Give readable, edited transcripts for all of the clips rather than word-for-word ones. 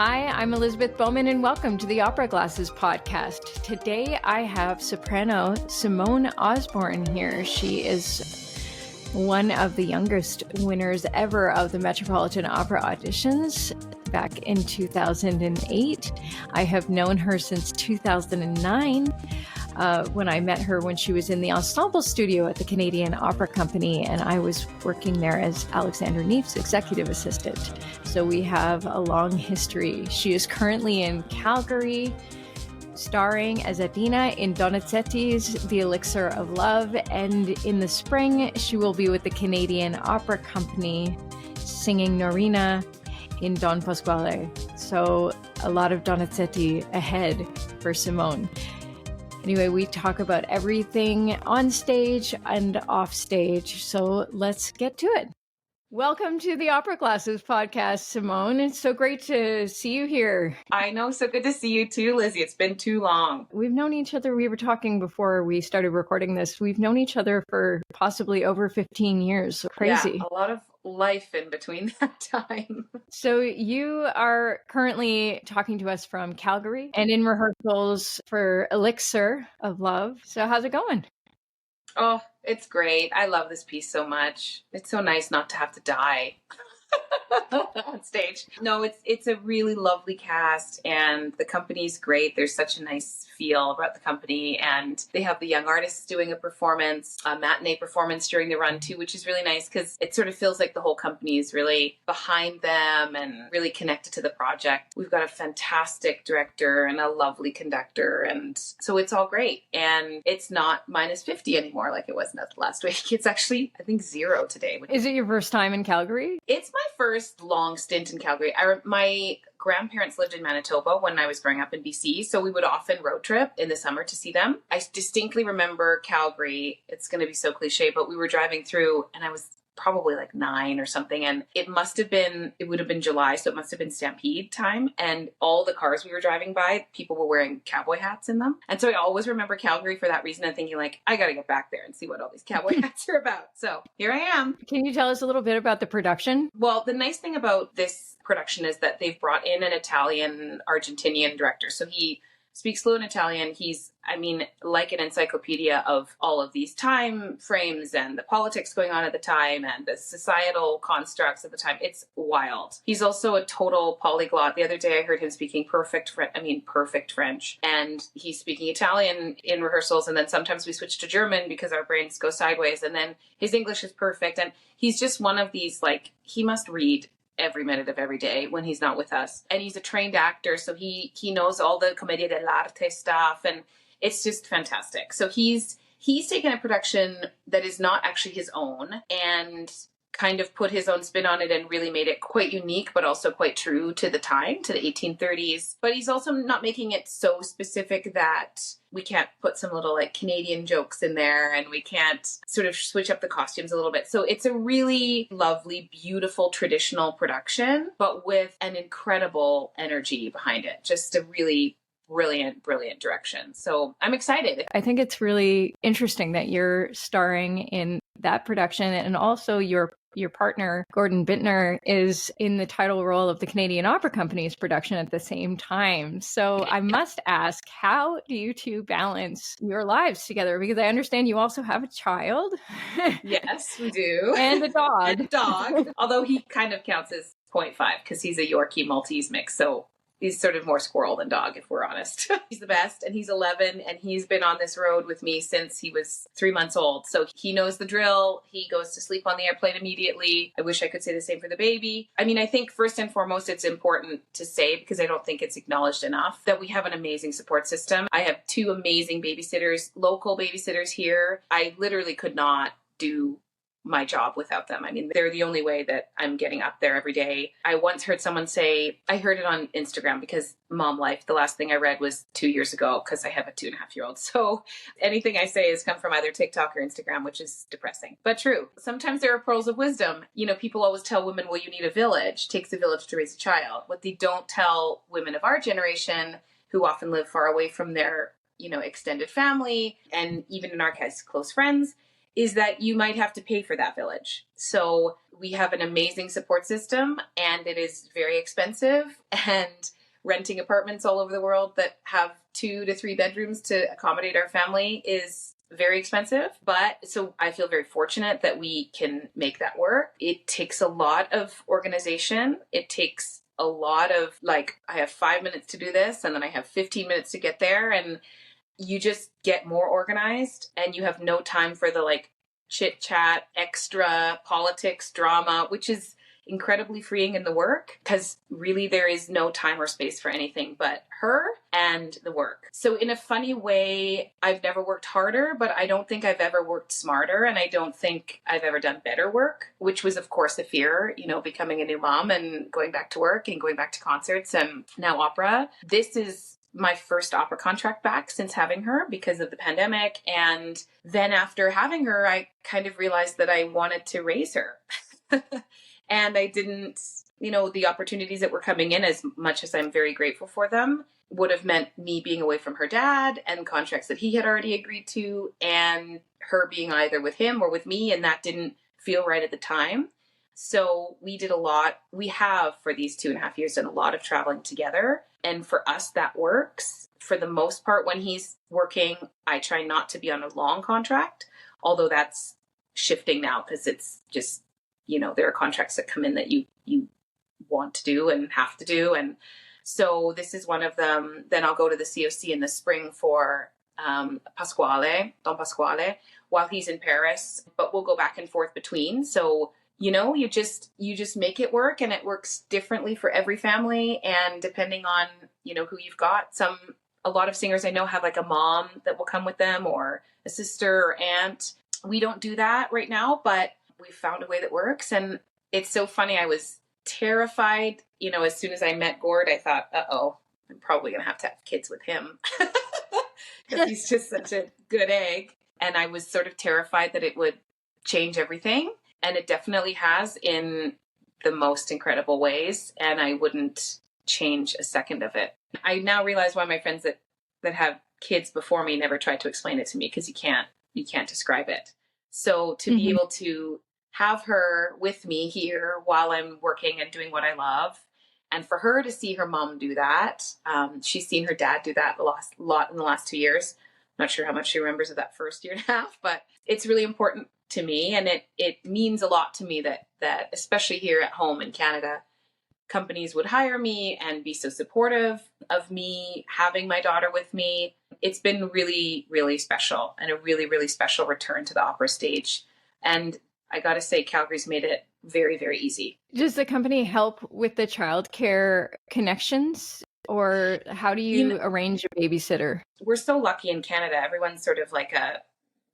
Hi, I'm Elizabeth Bowman, and welcome to the Opera Glasses podcast. Today I have soprano Simone Osborne here. She is one of the youngest winners ever of the Metropolitan Opera auditions back in 2008. I have known her since 2009. When I met her when she was in the ensemble studio at the Canadian Opera Company, and I was working there as Alexander Neef's executive assistant. So we have a long history. She is currently in Calgary, starring as Adina in Donizetti's The Elixir of Love, and in the spring she will be with the Canadian Opera Company singing Norina in Don Pasquale. So a lot of Donizetti ahead for Simone. Anyway, we talk about everything on stage and off stage, so let's get to it. Welcome to the Opera Glasses podcast, Simone. It's so great to see you here. I know, so good to see you too, Lizzie. It's been too long. We've known each other, we were talking before we started recording this, we've known each other for possibly over 15 years, so crazy. Yeah, a lot of life in between that time. So you are currently talking to us from Calgary and in rehearsals for Elixir of Love. So how's it going? Oh, it's great. I love this piece so much. It's so nice not to have to die on stage. No, it's a really lovely cast, and the company's great. There's such a nice feel about the company, and they have the young artists doing a matinee performance during the run too, which is really nice because it sort of feels like the whole company is really behind them and really connected to the project. We've got a fantastic director and a lovely conductor, and so it's all great. And it's not minus 50 anymore like it was last week. It's actually, I think, 0 today. Is it your first time in Calgary? It's my first long stint in Calgary. My grandparents lived in Manitoba when I was growing up in BC, so we would often road trip in the summer to see them. I distinctly remember Calgary. It's going to be so cliche, but we were driving through and I was probably like 9 or something, and it would have been July, so it must have been Stampede time, and all the cars we were driving by, people were wearing cowboy hats in them. And so I always remember Calgary for that reason, and thinking like, I gotta get back there and see what all these cowboy hats are about. So here I am. Can you tell us a little bit about the production? Well, the nice thing about this production is that they've brought in an Italian-Argentinian director. So he speaks fluent Italian. He's, like an encyclopedia of all of these time frames and the politics going on at the time and the societal constructs at the time. It's wild. He's also a total polyglot. The other day I heard him speaking perfect French. And he's speaking Italian in rehearsals. And then sometimes we switch to German because our brains go sideways. And then his English is perfect. And he's just one of these, he must read every minute of every day when he's not with us. And he's a trained actor, so he knows all the commedia dell'arte stuff, and it's just fantastic. So he's taken a production that is not actually his own and kind of put his own spin on it and really made it quite unique, but also quite true to the time, to the 1830s. But he's also not making it so specific that we can't put some little Canadian jokes in there, and we can't sort of switch up the costumes a little bit. So it's a really lovely, beautiful, traditional production, but with an incredible energy behind it. Just a really brilliant direction. So I'm excited. I think it's really interesting that you're starring in that production, and also your partner, Gordon Bittner, is in the title role of the Canadian Opera Company's production at the same time. So I must ask, how do you two balance your lives together? Because I understand you also have a child. Yes, we do. And a dog. And a dog. Although he kind of counts as 0.5 because he's a Yorkie Maltese mix. So he's sort of more squirrel than dog, if we're honest. He's the best, and he's 11, and he's been on this road with me since he was 3 months old. So he knows the drill. He goes to sleep on the airplane immediately. I wish I could say the same for the baby. I think first and foremost, it's important to say, because I don't think it's acknowledged enough, that we have an amazing support system. I have 2 amazing babysitters, local babysitters here. I literally could not do my job without them. They're the only way that I'm getting up there every day. I once heard someone say, I heard it on Instagram because mom life, the last thing I read was 2 years ago because I have a 2.5-year-old. So anything I say has come from either TikTok or Instagram, which is depressing, but true. Sometimes there are pearls of wisdom. People always tell women, well, you need a village. It takes a village to raise a child. What they don't tell women of our generation, who often live far away from their, extended family, and even in our case, close friends, is that you might have to pay for that village. So we have an amazing support system, and it is very expensive, and renting apartments all over the world that have 2 to 3 bedrooms to accommodate our family is very expensive. But so I feel very fortunate that we can make that work. It takes a lot of organization. It takes a lot of like, I have 5 minutes to do this, and then I have 15 minutes to get there. And you just get more organized, and you have no time for the like chit chat, extra politics, drama, which is incredibly freeing in the work, because really there is no time or space for anything but her and the work. So in a funny way, I've never worked harder, but I don't think I've ever worked smarter, and I don't think I've ever done better work, which was of course a fear, you know, becoming a new mom and going back to work and going back to concerts and now opera. This is my first opera contract back since having her because of the pandemic. And then after having her, I kind of realized that I wanted to raise her. And I didn't, you know, the opportunities that were coming in, as much as I'm very grateful for them, would have meant me being away from her dad and contracts that he had already agreed to, and her being either with him or with me. And that didn't feel right at the time. So we did a lot. We have, for these 2.5 years, done a lot of traveling together. And for us, that works. For the most part, when he's working, I try not to be on a long contract, although that's shifting now because it's just, you know, there are contracts that come in that you want to do and have to do. And so this is one of them. Then I'll go to the COC in the spring for Pasquale, Don Pasquale, while he's in Paris, but we'll go back and forth between. So, you know, you just make it work, and it works differently for every family. And depending on, you know, who you've got, a lot of singers I know have like a mom that will come with them, or a sister or aunt. We don't do that right now, but we found a way that works. And it's so funny. I was terrified, you know, as soon as I met Gord, I thought, uh-oh, I'm probably going to have kids with him because he's just such a good egg. And I was sort of terrified that it would change everything. And it definitely has, in the most incredible ways. And I wouldn't change a second of it. I now realize why my friends that have kids before me never tried to explain it to me, because you can't describe it. So to be able to have her with me here while I'm working and doing what I love, and for her to see her mom do that, she's seen her dad do that a lot in the last 2 years. I'm not sure how much she remembers of that first year and a half, but it's really important to me, and it means a lot to me that especially here at home in Canada, companies would hire me and be so supportive of me having my daughter with me. It's been really, really special, and a really, really special return to the opera stage. And I got to say, Calgary's made it very, very easy. Does the company help with the childcare connections, or how do you arrange a babysitter? We're so lucky in Canada. Everyone's sort of like a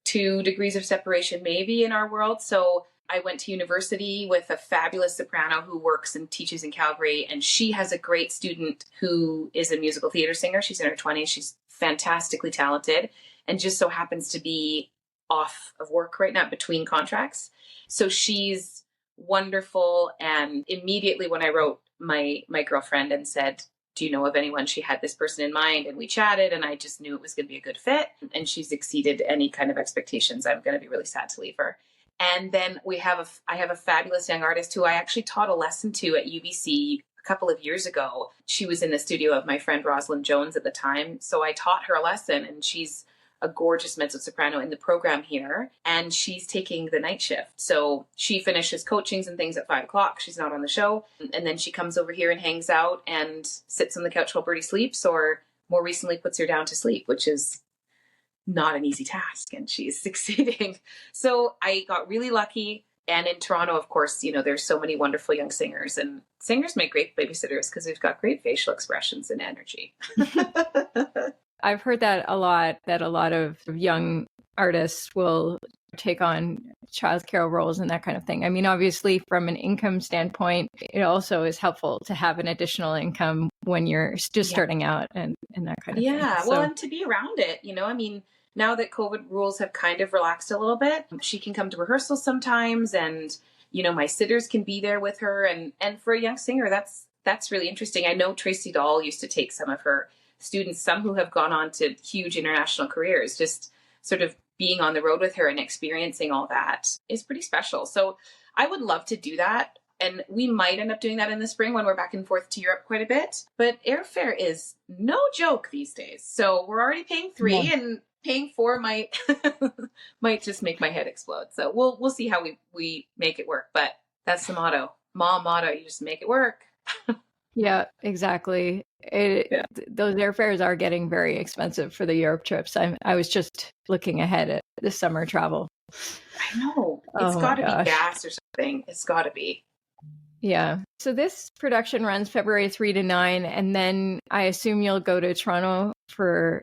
2 degrees of separation maybe in our world. So I went to university with a fabulous soprano who works and teaches in Calgary, and she has a great student who is a musical theater singer. She's in her 20s. She's fantastically talented, and just so happens to be off of work right now between contracts. So she's wonderful. And immediately when I wrote my girlfriend and said, do you know of anyone? She had this person in mind, and we chatted, and I just knew it was going to be a good fit. And she's exceeded any kind of expectations. I'm going to be really sad to leave her. And then I have a fabulous young artist who I actually taught a lesson to at UBC a couple of years ago. She was in the studio of my friend Rosalind Jones at the time. So I taught her a lesson, and she's a gorgeous mezzo-soprano in the program here, and she's taking the night shift. So she finishes coachings and things at 5:00. She's not on the show. And then she comes over here and hangs out and sits on the couch while Birdie sleeps, or more recently puts her down to sleep, which is not an easy task, and she's succeeding. So I got really lucky. And in Toronto, of course, you know, there's so many wonderful young singers, and singers make great babysitters because they've got great facial expressions and energy. I've heard that a lot of young artists will take on childcare roles and that kind of thing. I mean, obviously, from an income standpoint, it also is helpful to have an additional income when you're just starting out and that kind of thing. Yeah, well, and to be around it, you know, I mean, now that COVID rules have kind of relaxed a little bit, she can come to rehearsals sometimes, and, you know, my sitters can be there with her. And for a young singer, that's really interesting. I know Tracy Dahl used to take some of her students, some who have gone on to huge international careers, just sort of being on the road with her and experiencing all that is pretty special. So I would love to do that. And we might end up doing that in the spring when we're back and forth to Europe quite a bit. But airfare is no joke these days. So we're already paying $3, and paying $4 might might just make my head explode. So we'll see how we make it work. But that's the motto. Mom motto, you just make it work. Yeah, exactly. Those airfares are getting very expensive for the Europe trips. I was just looking ahead at the summer travel. I know. It's got to be gas or something. It's got to be. Yeah. So this production runs February 3 to 9, and then I assume you'll go to Toronto for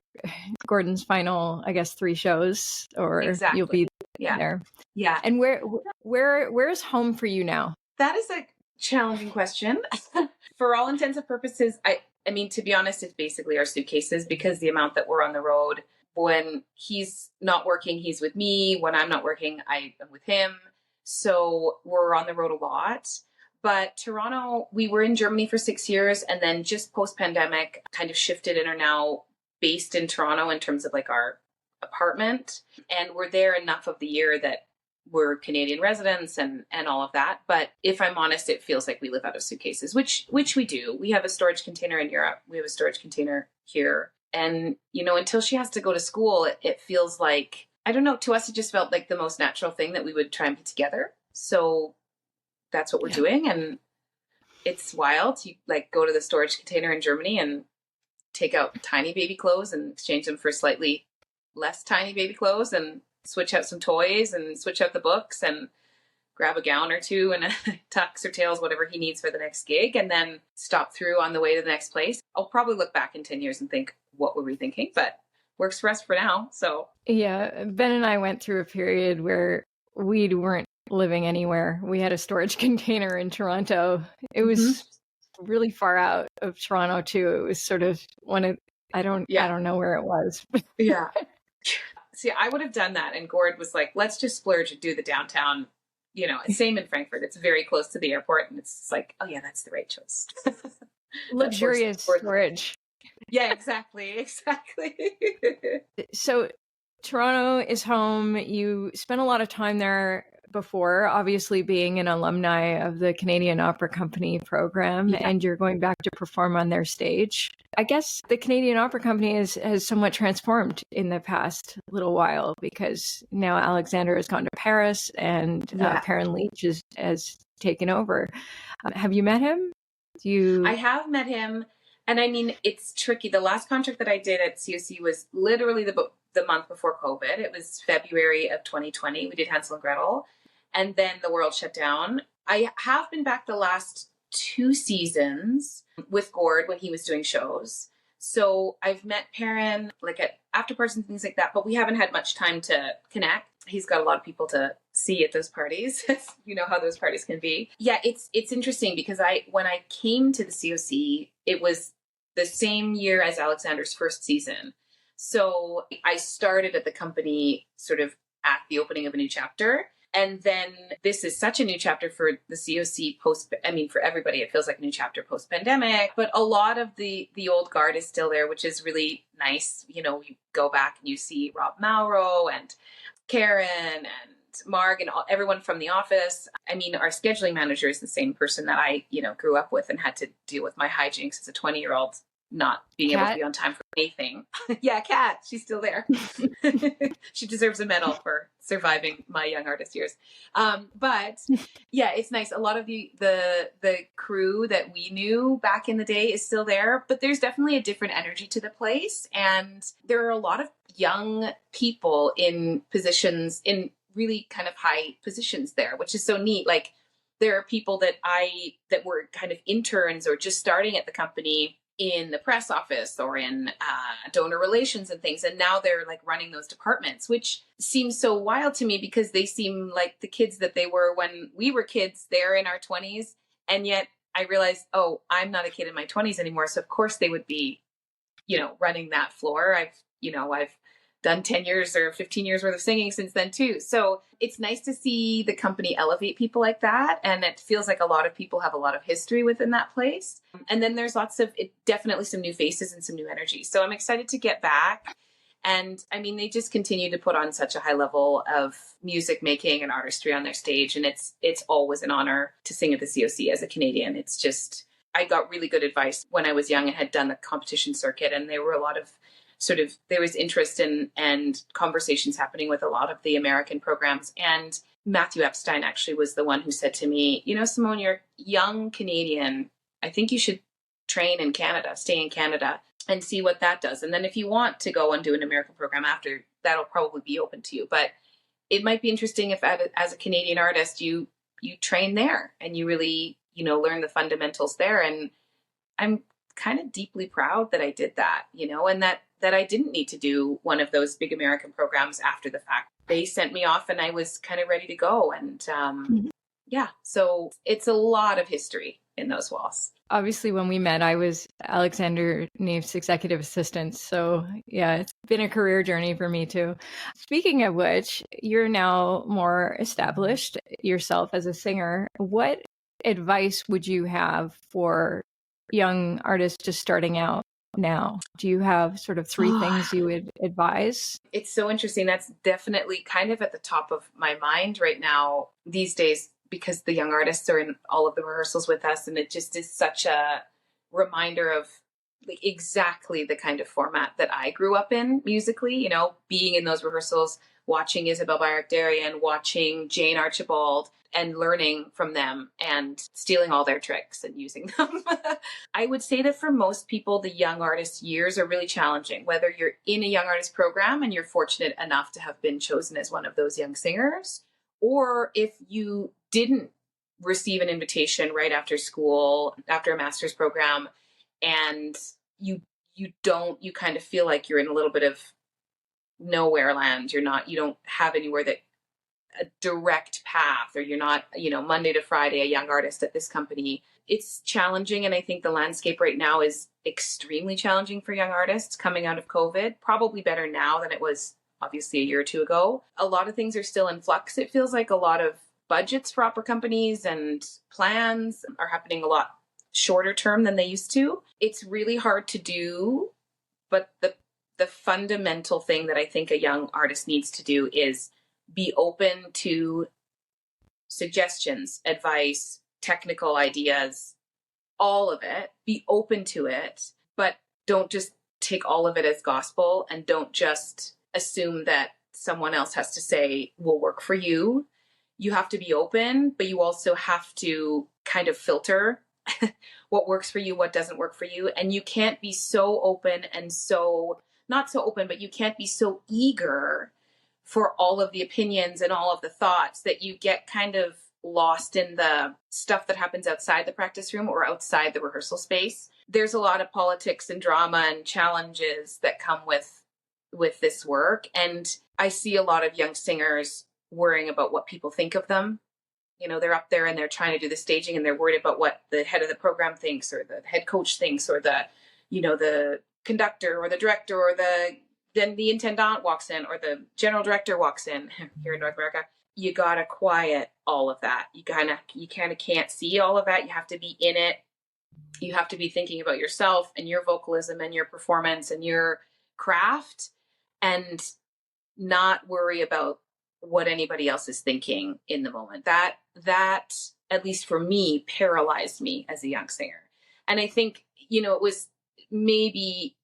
Gordon's final, I guess, 3 shows, or you'll be there. Yeah. And where's home for you now? That is a challenging question. For all intents and purposes, I mean, to be honest, it's basically our suitcases, because the amount that we're on the road, when he's not working, he's with me. When I'm not working, I am with him. So we're on the road a lot. But Toronto, we were in Germany for 6 years, and then just post-pandemic kind of shifted and are now based in Toronto in terms of like our apartment. And we're there enough of the year that we're Canadian residents and all of that. But if I'm honest, it feels like we live out of suitcases, which we do. We have a storage container in Europe. We have a storage container here. And, you know, until she has to go to school, it feels like, I don't know, to us, it just felt like the most natural thing that we would try and put together. So that's what we're doing. And it's wild. You like go to the storage container in Germany and take out tiny baby clothes and exchange them for slightly less tiny baby clothes, and switch out some toys and switch out the books and grab a gown or two and a tux or tails, whatever he needs for the next gig, and then stop through on the way to the next place. I'll probably look back in 10 years and think, what were we thinking? But works for us for now. So yeah, Ben and I went through a period where we weren't living anywhere. We had a storage container in Toronto. It was really far out of Toronto too. It was sort of I don't know where it was. Yeah. See, I would have done that. And Gord was like, let's just splurge and do the downtown, you know, same in Frankfurt. It's very close to the airport. And it's like, oh yeah, that's the right choice. Luxurious storage. Yeah, exactly. So Toronto is home. You spent a lot of time there before, obviously being an alumni of the Canadian Opera Company program, and you're going back to perform on their stage. I guess the Canadian Opera Company has somewhat transformed in the past little while, because now Alexander has gone to Paris and Perrin Leach has taken over. Have you met him? I have met him. And I mean, it's tricky. The last contract that I did at COC was literally the month before COVID. It was February of 2020. We did Hansel and Gretel. And then the world shut down. I have been back the last 2 seasons with Gord when he was doing shows. So I've met Perrin like at after parties and things like that, but we haven't had much time to connect. He's got a lot of people to see at those parties. You know how those parties can be. Yeah, it's interesting because when I came to the COC, it was the same year as Alexander's first season. So I started at the company sort of at the opening of a new chapter. And then this is such a new chapter for the COC for everybody, it feels like a new chapter post-pandemic, but a lot of the old guard is still there, which is really nice. You know, you go back and you see Rob Mauro and Karen and Marg and everyone from the office. I mean, our scheduling manager is the same person that I, grew up with and had to deal with my hijinks as a 20-year-old, not being able to be on time for anything. Yeah, Kat, she's still there. She deserves a medal for surviving my young artist years. But yeah, it's nice. A lot of the crew that we knew back in the day is still there, but there's definitely a different energy to the place. And there are a lot of young people in positions, in really kind of high positions there, which is so neat. Like there are people that were kind of interns or just starting at the company in the press office or in donor relations and things. And now they're like running those departments, which seems so wild to me because they seem like the kids that they were when we were kids. They're in our 20s. And yet I realized, oh, I'm not a kid in my 20s anymore. So of course they would be, running that floor. I've done 10 years or 15 years worth of singing since then too. So it's nice to see the company elevate people like that. And it feels like a lot of people have a lot of history within that place. And then there's definitely some new faces and some new energy. So I'm excited to get back And I mean, they just continue to put on such a high level of music making and artistry on their stage. And it's always an honor to sing at the COC as a Canadian. It's just, I got really good advice when I was young and had done the competition circuit. And there were a lot of there was interest in and conversations happening with a lot of the American programs. And Matthew Epstein actually was the one who said to me, Simone, you're a young Canadian. I think you should train in Canada, stay in Canada and see what that does. And then if you want to go and do an American program after, that'll probably be open to you. But it might be interesting if as a Canadian artist, you train there and you really, learn the fundamentals there. And I'm kind of deeply proud that I did that, and that I didn't need to do one of those big American programs after the fact. They sent me off and I was kind of ready to go. And yeah, so it's a lot of history in those walls. Obviously, when we met, I was Alexander Neef's executive assistant. So yeah, it's been a career journey for me too. Speaking of which, you're now more established yourself as a singer. What advice would you have for young artists just starting out now? Do you have sort of three things you would advise? It's so interesting. That's definitely kind of at the top of my mind right now these days, because the young artists are in all of the rehearsals with us. And it just is such a reminder of exactly the kind of format that I grew up in musically, being in those rehearsals, watching Isabel Bayrak-Darrian, watching Jane Archibald, and learning from them and stealing all their tricks and using them. I would say that for most people, the young artist years are really challenging, whether you're in a young artist program and you're fortunate enough to have been chosen as one of those young singers, or if you didn't receive an invitation right after school, after a master's program, and you kind of feel like you're in a little bit of nowhere land. You don't have anywhere that a direct path, or you're not, Monday to Friday, a young artist at this company. It's challenging. And I think the landscape right now is extremely challenging for young artists coming out of COVID, probably better now than it was obviously a year or two ago. A lot of things are still in flux. It feels like a lot of budgets for opera companies and plans are happening a lot shorter term than they used to. It's really hard to do, but the fundamental thing that I think a young artist needs to do is be open to suggestions, advice, technical ideas, all of it. Be open to it, but don't just take all of it as gospel, and don't just assume that someone else has to say will work for you. You have to be open, but you also have to kind of filter what works for you, what doesn't work for you. And you can't be so open and so, not so open, but you can't be so eager for all of the opinions and all of the thoughts that you get kind of lost in the stuff that happens outside the practice room or outside the rehearsal space. There's a lot of politics and drama and challenges that come with this work. And I see a lot of young singers worrying about what people think of them. They're up there and they're trying to do the staging and they're worried about what the head of the program thinks, or the head coach thinks, or the conductor or the director, or then the intendant walks in, or the general director walks in here in North America. You gotta quiet all of that. You kind of can't see all of that. You have to be in it. You have to be thinking about yourself and your vocalism and your performance and your craft, and not worry about what anybody else is thinking in the moment. That, at least for me, paralyzed me as a young singer. And I think, it was maybe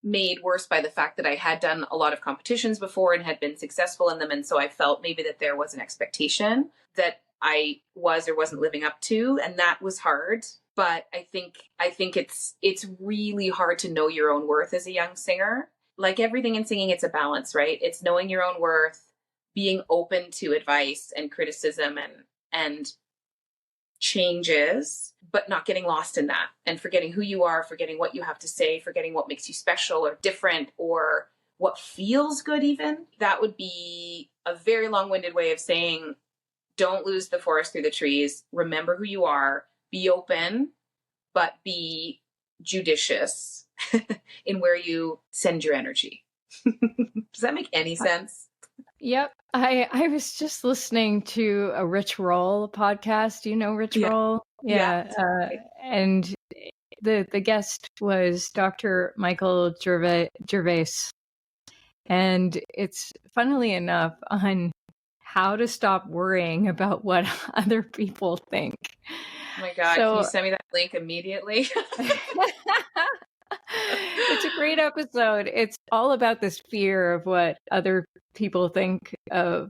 made worse by the fact that I had done a lot of competitions before and had been successful in them. And so I felt maybe that there was an expectation that I was or wasn't living up to. And that was hard. But I think it's really hard to know your own worth as a young singer. Like everything in singing, it's a balance, right? It's knowing your own worth, being open to advice and criticism and changes, but not getting lost in that and forgetting who you are, forgetting what you have to say, forgetting what makes you special or different, or what feels good even. That would be a very long-winded way of saying, don't lose the forest through the trees. Remember who you are, be open, but be judicious in where you send your energy. Does that make any sense? Yep. I was just listening to a Rich Roll podcast. Do you know Rich Roll? Yeah. And the guest was Dr. Michael Gervais. And it's, funnily enough, on how to stop worrying about what other people think. Oh my God, can you send me that link immediately? It's a great episode. It's all about this fear of what other people think of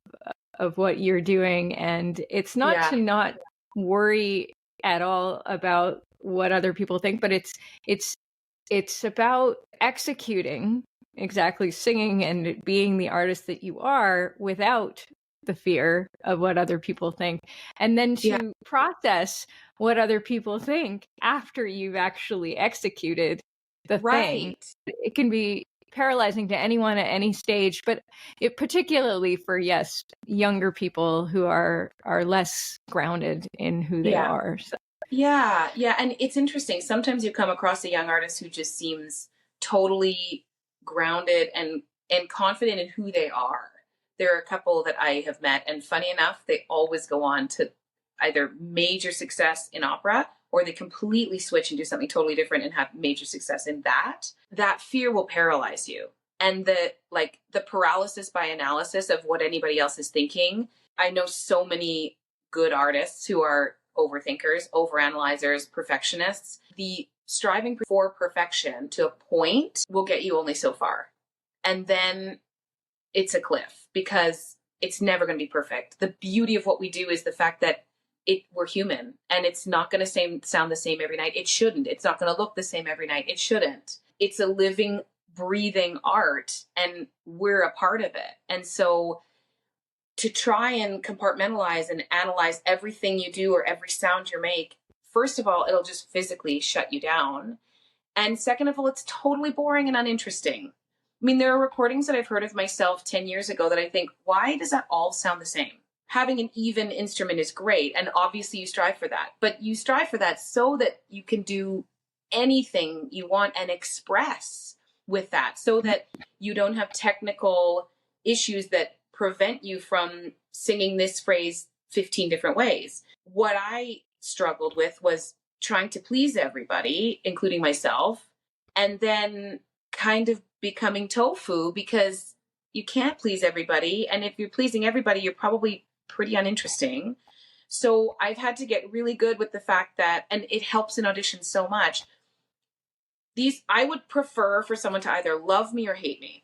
what you're doing. And it's not to not worry at all about what other people think, but it's about executing, exactly, singing and being the artist that you are without the fear of what other people think, and then to process what other people think after you've actually executed the thing. It can be paralyzing to anyone at any stage, but it particularly for, yes, younger people who are less grounded in who they are. So. Yeah. And it's interesting. Sometimes you come across a young artist who just seems totally grounded and confident in who they are. There are a couple that I have met, and funny enough, they always go on to either major success in opera, or they completely switch and do something totally different and have major success in that. That fear will paralyze you. And the paralysis by analysis of what anybody else is thinking. I know so many good artists who are overthinkers, overanalyzers, perfectionists. The striving for perfection to a point will get you only so far. And then it's a cliff, because it's never going to be perfect. The beauty of what we do is the fact that we're human, and it's not going to sound the same every night. It shouldn't. It's not going to look the same every night. It shouldn't. It's a living, breathing art, and we're a part of it. And so to try and compartmentalize and analyze everything you do or every sound you make, first of all, it'll just physically shut you down. And second of all, it's totally boring and uninteresting. I mean, there are recordings that I've heard of myself 10 years ago that I think, why does that all sound the same? Having an even instrument is great, and obviously you strive for that. But you strive for that so that you can do anything you want and express with that, so that you don't have technical issues that prevent you from singing this phrase 15 different ways. What I struggled with was trying to please everybody, including myself, and then kind of becoming tofu, because you can't please everybody. And if you're pleasing everybody, you're probably pretty uninteresting. So I've had to get really good with the fact that, and it helps in auditions so much, I would prefer for someone to either love me or hate me.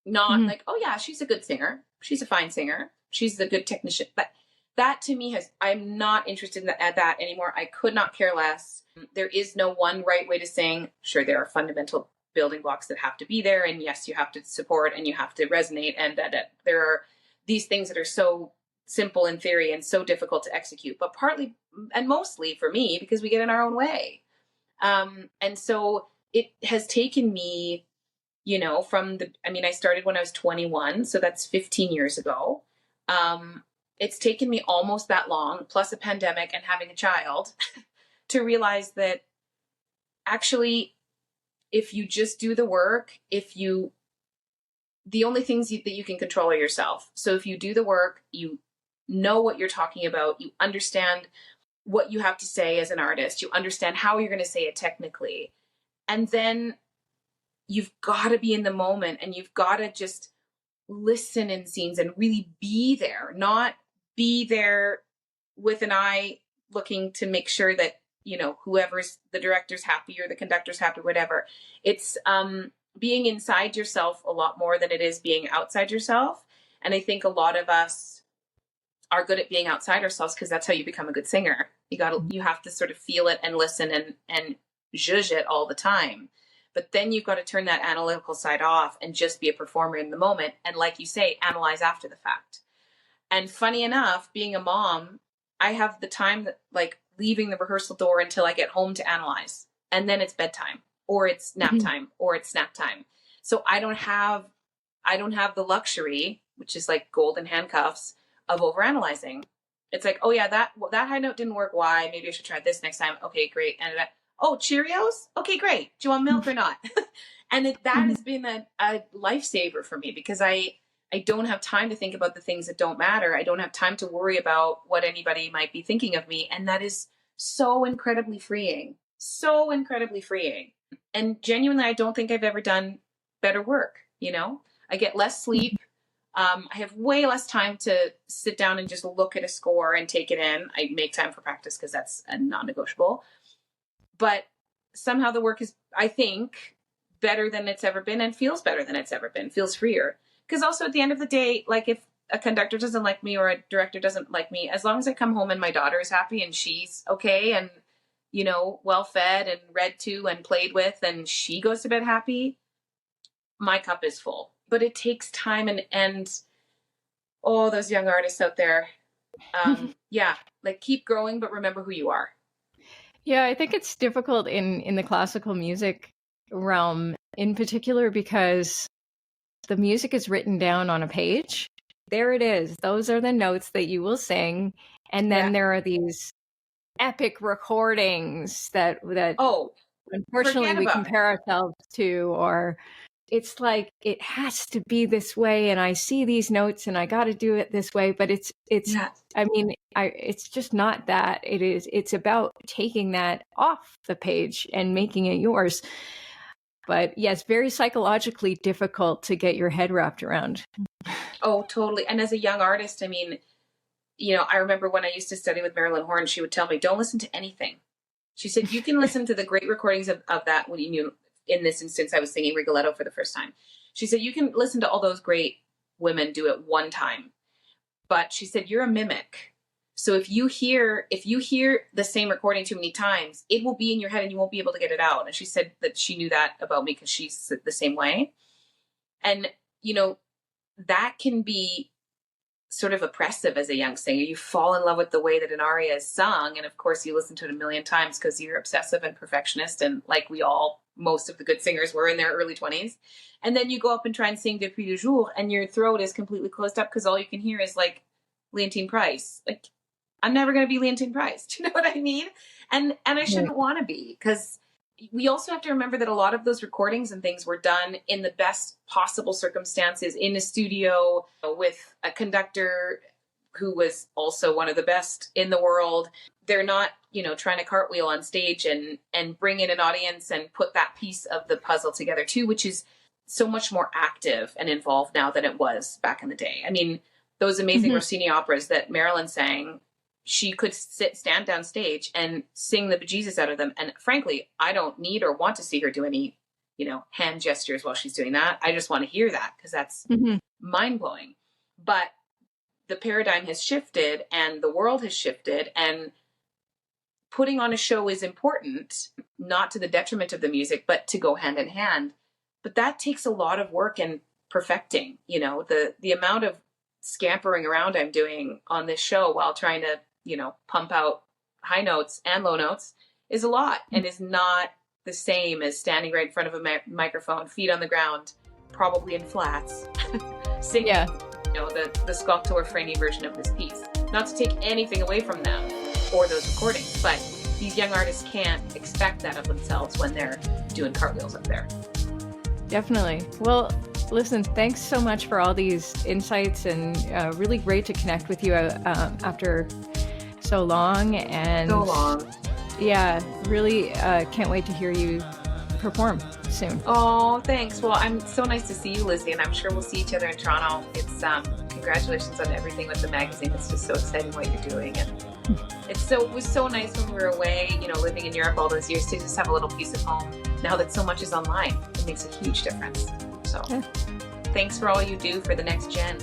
Not like, oh yeah, she's a good singer. She's a fine singer. She's a good technician. But that to me I'm not interested in that anymore. I could not care less. There is no one right way to sing. Sure, there are fundamental building blocks that have to be there. And yes, you have to support and you have to resonate. And there are these things that are so simple in theory and so difficult to execute, but partly and mostly for me, because we get in our own way. And so it has taken me, I started when I was 21, so that's 15 years ago. It's taken me almost that long, plus a pandemic and having a child, to realize that actually, if you just do the work, the only things that you can control are yourself. So if you do the work, you know what you're talking about, you understand what you have to say as an artist, you understand how you're going to say it technically, and then you've got to be in the moment, and you've got to just listen in scenes and really be there, not be there with an eye looking to make sure that, whoever's the director's happy or the conductor's happy, whatever. It's being inside yourself a lot more than it is being outside yourself. And I think a lot of us are good at being outside ourselves because that's how you become a good singer. You have to sort of feel it and listen and zhuzh it all the time. But then you've got to turn that analytical side off and just be a performer in the moment. And like you say, analyze after the fact. And funny enough, being a mom, I have the time that, like, leaving the rehearsal door until I get home to analyze. And then it's bedtime, or it's nap time, or it's snack time. So I don't have the luxury, which is like golden handcuffs, of overanalyzing. It's like, oh yeah, that high note didn't work. Why? Maybe I should try this next time. Okay, great. And oh, Cheerios? Okay, great. Do you want milk or not? And that has been a lifesaver for me, because I don't have time to think about the things that don't matter. I don't have time to worry about what anybody might be thinking of me. And that is so incredibly freeing. So incredibly freeing. And genuinely, I don't think I've ever done better work, I get less sleep. I have way less time to sit down and just look at a score and take it in. I make time for practice because that's a non-negotiable. But somehow the work is, I think, better than it's ever been and feels better than it's ever been, feels freer. Because also at the end of the day, like if a conductor doesn't like me or a director doesn't like me, as long as I come home and my daughter is happy and she's okay and, you know, well fed and read to and played with and she goes to bed happy, my cup is full. But it takes time and all those young artists out there, yeah, like keep growing, but remember who you are. Yeah, I think it's difficult in the classical music realm in particular because the music is written down on a page. There it is. Those are the notes that you will sing. And then there are these epic recordings that unfortunately we compare ourselves to, or it's like it has to be this way and I see these notes and I got to do it this way, but it's I mean it's just not that. It's about taking that off the page and making it yours. But yes, very psychologically difficult to get your head wrapped around. Oh, totally. And as a young artist, I mean, you know, I remember when I used to study with Marilyn Horne, she would tell me, don't listen to anything. She said, you can listen to the great recordings of that when you knew. In this instance, I was singing Rigoletto for the first time. She said, you can listen to all those great women do it one time. But she said, you're a mimic. So if you hear the same recording too many times, it will be in your head and you won't be able to get it out. And she said that she knew that about me because she's the same way. And, you know, that can be sort of oppressive as a young singer. You fall in love with the way that an aria is sung. And of course, you listen to it a million times because you're obsessive and perfectionist. And like most of the good singers were in their early 20s. And then you go up and try and sing Depuis le jour and your throat is completely closed up because all you can hear is like Leontine Price. Like, I'm never going to be Leontine Price. Do you know what I mean? And I shouldn't want to be, because we also have to remember that a lot of those recordings and things were done in the best possible circumstances in a studio with a conductor who was also one of the best in the world. They're not, you know, trying to cartwheel on stage and bring in an audience and put that piece of the puzzle together too, which is so much more active and involved now than it was back in the day. I mean, those amazing Rossini operas that Marilyn sang, she could stand down stage and sing the bejesus out of them. And frankly, I don't need or want to see her do any, you know, hand gestures while she's doing that. I just want to hear that because that's mind blowing. But the paradigm has shifted and the world has shifted, and putting on a show is important, not to the detriment of the music, but to go hand in hand. But that takes a lot of work and perfecting, you know, the amount of scampering around I'm doing on this show while trying to, you know, pump out high notes and low notes is a lot and is not the same as standing right in front of a microphone, feet on the ground, probably in flats, singing, you know, the Sculptor Freni version of this piece. Not to take anything away from them or those recordings, but these young artists can't expect that of themselves when they're doing cartwheels up there. Definitely. Well, listen, thanks so much for all these insights, and really great to connect with you after so long. And so long. Yeah, really can't wait to hear you perform soon. Oh, thanks. Well, I'm so nice to see you, Lizzie, and I'm sure we'll see each other in Toronto. It's congratulations on everything with the magazine. It's just so exciting what you're doing, and it was so nice when we were away, you know, living in Europe all those years, to just have a little piece of home. Now that so much is online, it makes a huge difference. So thanks for all you do for the next gen.